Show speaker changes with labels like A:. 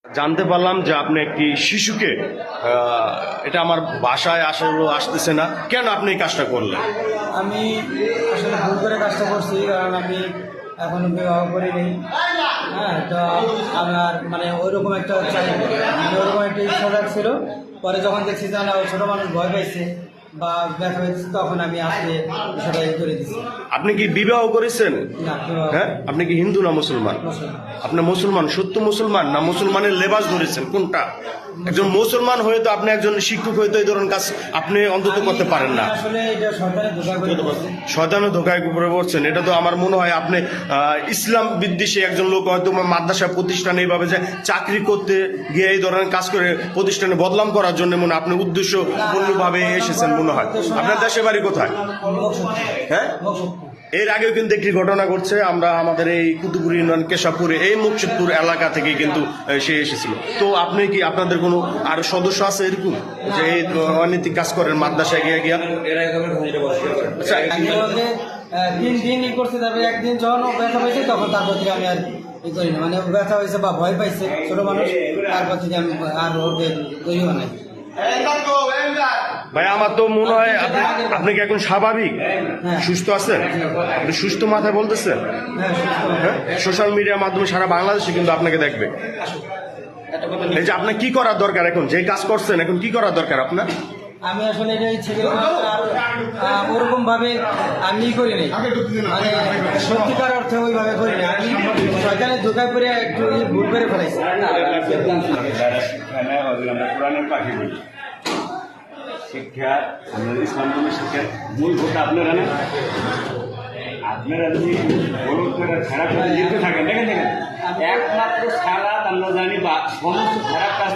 A: জানতে পারলাম যে আপনি একটি শিশুকে এটা আমার বাসায় আসতেছে না, কেন আপনি এই কাজটা করলেন?
B: আমি আসলে ভুল করে কাজটা করছি, কারণ আমি এখনো বিবাহ করিনি। হ্যাঁ, তো আমার মানে ওইরকম একটা ওইরকম একটা ইচ্ছা ছিল। পরে যখন দেখছি যে না, ছোটো মানুষ ভয় পাইছে বা ব্যথা হয়েছে, তখন আমি আসলে সেটা করে দিচ্ছি।
A: আপনি কি বিবাহ করেছেন?
B: না, বিবাহ
A: হ্যাঁ, আপনি কি হিন্দু না মুসলমান?
B: মুসলমান।
A: আপনি মুসলমান, সত্য মুসলমান না মুসলমানের লেবাস ধরেছেন, কোনটা? একজন মুসলমান হয়ে তো আপনি একজন শিক্ষক হয়ে তো এই ধরনের কাজ আপনি অন্তত করতে পারেন না।
B: আসলে এটা সরকারের ধোঁকা করে দিচ্ছে।
A: শয়তানের ধোঁকায় উপরে পড়ছেন। এটা তো আমার মনে হয় আপনি ইসলাম বিদ্বেষী একজন লোক, হয়তো মাদ্রাসা প্রতিষ্ঠানে এইভাবে যে চাকরি করতে গিয়ে এই ধরনের কাজ করে প্রতিষ্ঠানে বদনাম করার জন্য মনে হয় আপনি উদ্দেশ্যপূর্ণভাবে এসেছেন মনে হয়। আপনার দেশে বাড়ি কোথায়? হ্যাঁ, এর আগেও কিন্তু একটি ঘটনা ঘটছে। আমরা আমাদের এই কুতুবপুর ইউনিয়ন কেশবপুরে এই মুকসুদপুর এলাকা থেকে কিন্তু সে এসেছিল। তো আপনি কি, আপনাদের কোনো আর সদস্য আছে এরকম যে এই অনৈতিক কাজ করেন মাদ্রাসায় গিয়া? আচ্ছা,
B: 3 দিন করছে, তারপরে একদিন যখন ব্যথা হয়েছে তখন তারপর থেকে আমি আর করি না। মানে ব্যথা হয়েছে বা ভয় পাইছে ছোট মানুষ, তারপর থেকে আমি আর ওকে তৈরিও নাই।
A: ভাই আমার তো মনে হয় আপনি কি এখন স্বাভাবিক, সুস্থ আছেন? আপনি সুস্থ মাথায় বলতেছেন? হ্যাঁ, সোশ্যাল মিডিয়ার মাধ্যমে সারা বাংলাদেশে কিন্তু আপনাকে দেখবে। এই যে আপনার কি করার দরকার এখন, যে কাজ করছেন এখন কি করার দরকার আপনার?
B: আমি আসলে এটা ইচ্ছে করি ওরকম ভাবে আমি করি নাই, মানে সত্যিকার অর্থে ওইভাবে করি না। আমি সরকারের ধোকায় পরে একটু ভুল করে ফেলাইছি।
C: কোরআনের পাখি বলি শিক্ষা, আমাদের ইসলাম ধর্মের শিক্ষার মূল ভোট আপনারা না। আপনারা যদি গরু করে খারাপ কাজে লিপ্ত থাকেন, দেখেন একমাত্র সারা আমরা জানি বা সমস্ত খারাপ কাজ